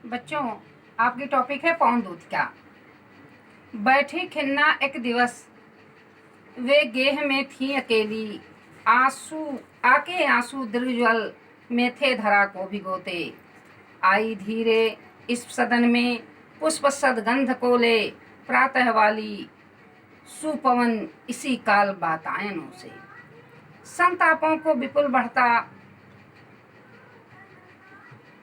बच्चों, आपकी टॉपिक है पवन दूतिका। बैठी खिन्ना एक दिवस, वे गेह में थी अकेली। आंसू आंसू दृज्वल में थे धरा को भिगोते। आई धीरे इस सदन में पुष्प सदगंध को ले। प्रातः वाली सुपवन इसी काल बातायनों से। संतापों को विपुल बढ़ता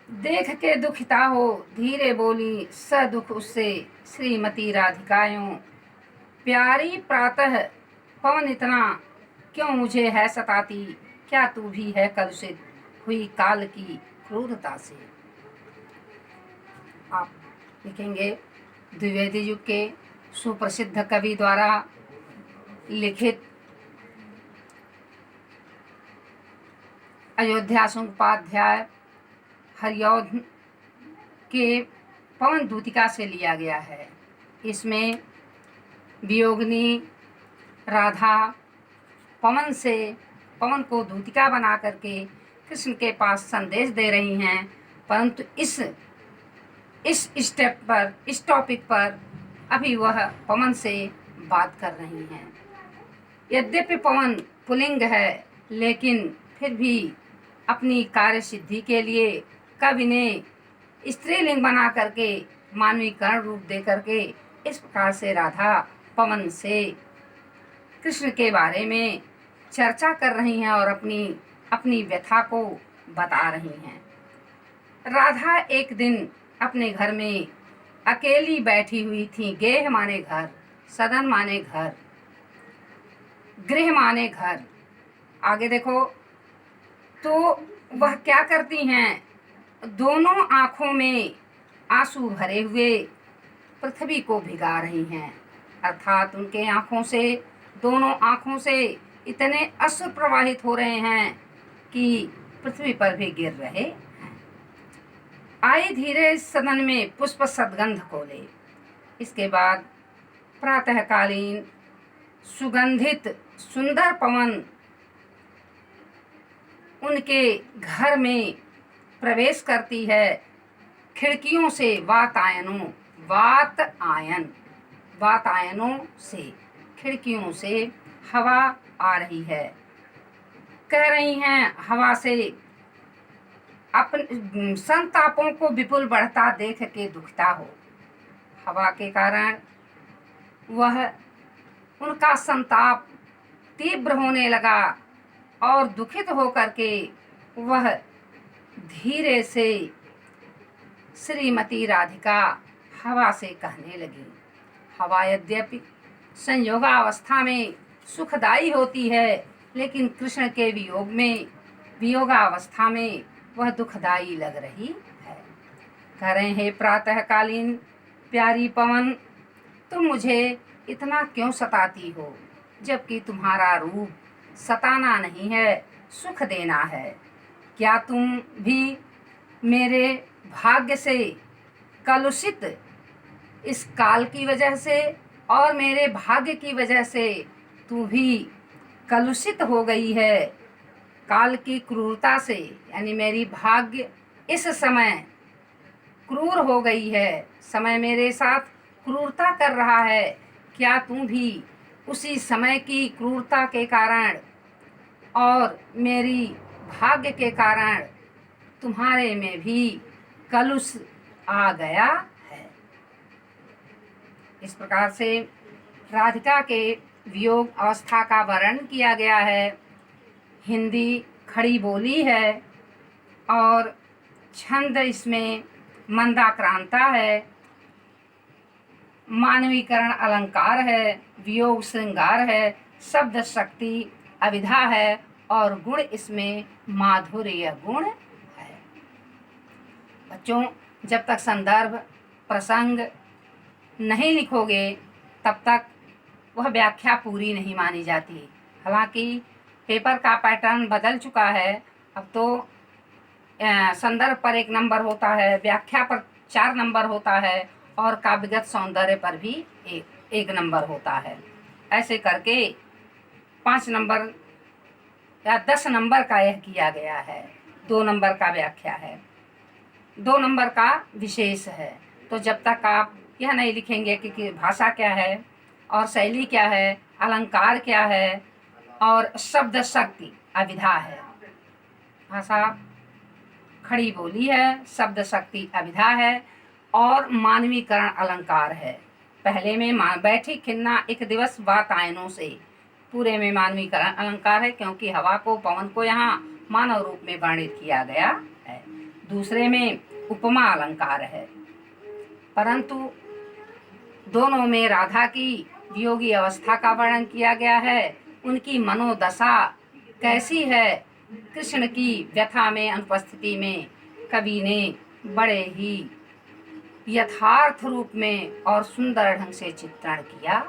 देख के दुखिता हो। धीरे बोली स दुख उससे श्रीमती राधिकायों। प्यारी प्रातः पवन इतना क्यों मुझे है सताती। क्या तू भी है कलुषित हुई काल की क्रूरता से। आप लिखेंगे द्विवेदी युग के सुप्रसिद्ध कवि द्वारा लिखित अयोध्या उपाध्याय हरिऔध के पवन दूतिका से लिया गया है। इसमें वियोगिनी राधा पवन को दूतिका बना करके कृष्ण के पास संदेश दे रही हैं, परंतु इस स्टेप पर, इस टॉपिक पर अभी वह पवन से बात कर रही हैं। यद्यपि पवन पुल्लिंग है, लेकिन फिर भी अपनी कार्य सिद्धि के लिए कवि ने स्त्रीलिंग बना करके मानवीकरण रूप दे करके इस प्रकार से राधा पवन से कृष्ण के बारे में चर्चा कर रही हैं और अपनी व्यथा को बता रही हैं। राधा एक दिन अपने घर में अकेली बैठी हुई थी। गेह माने घर, सदन माने घर, गृह माने घर। आगे देखो तो वह क्या करती हैं, दोनों आंखों में आंसू भरे हुए पृथ्वी को भिगा रही हैं। अर्थात उनके दोनों आंखों से इतने अश्रु प्रवाहित हो रहे हैं कि पृथ्वी पर भी गिर रहे हैं। आई धीरे सदन में पुष्प सदगंध को ले। इसके बाद प्रातःकालीन सुगंधित सुंदर पवन उनके घर में प्रवेश करती है। खिड़कियों से वातायनों से खिड़कियों से हवा आ रही है। कह रही हैं हवा से अपने संतापों को विपुल बढ़ता देख के दुखता हो। हवा के कारण उनका संताप तीव्र होने लगा और दुखित होकर के वह धीरे से श्रीमती राधिका हवा से कहने लगी। हवा यद्यपि संयोगावस्था में सुखदायी होती है, लेकिन कृष्ण के वियोगावस्था में वह दुखदायी लग रही है। कह रहे हैं प्रातःकालीन प्यारी पवन, तुम मुझे इतना क्यों सताती हो, जबकि तुम्हारा रूप सताना नहीं है, सुख देना है। क्या तुम भी मेरे भाग्य से कलुषित इस काल की वजह से और मेरे भाग्य की वजह से तू भी कलुषित हो गई है काल की क्रूरता से। यानी मेरी भाग्य इस समय क्रूर हो गई है, समय मेरे साथ क्रूरता कर रहा है। क्या तू भी उसी समय की क्रूरता के कारण और मेरी भाग्य के कारण तुम्हारे में भी कलुष आ गया है। इस प्रकार से राधिका के वियोग अवस्था का वर्णन किया गया है। हिंदी खड़ी बोली है और छंद इसमें मंदाक्रांता है, मानवीकरण अलंकार है, वियोग श्रृंगार है, शब्द शक्ति अविधा है और गुण इसमें माधुर्य गुण है। बच्चों, जब तक संदर्भ प्रसंग नहीं लिखोगे तब तक वह व्याख्या पूरी नहीं मानी जाती। हालांकि पेपर का पैटर्न बदल चुका है। अब तो संदर्भ पर 1 नंबर होता है, व्याख्या पर 4 नंबर होता है और काव्यगत सौंदर्य पर भी 1 नंबर होता है। ऐसे करके 5 नंबर या 10 नंबर का यह किया गया है, 2 नंबर का व्याख्या है। 2 नंबर का विशेष है। तो जब तक आप यह नहीं लिखेंगे कि भाषा क्या है और शैली क्या है, अलंकार क्या है और शब्द शक्ति अभिधा है। भाषा खड़ी बोली है, शब्द शक्ति अभिधा है और मानवीकरण अलंकार है। पहले में बैठी खिन्ना एक दिवस बात आयनों से, पूरे में मानवीकरण अलंकार है क्योंकि हवा को, पवन को यहाँ मानव रूप में वर्णित किया गया है। दूसरे में उपमा अलंकार है, परंतु दोनों में राधा की वियोगी अवस्था का वर्णन किया गया है। उनकी मनोदशा कैसी है, कृष्ण की व्यथा में अनुपस्थिति में कवि ने बड़े ही यथार्थ रूप में और सुंदर ढंग से चित्रण किया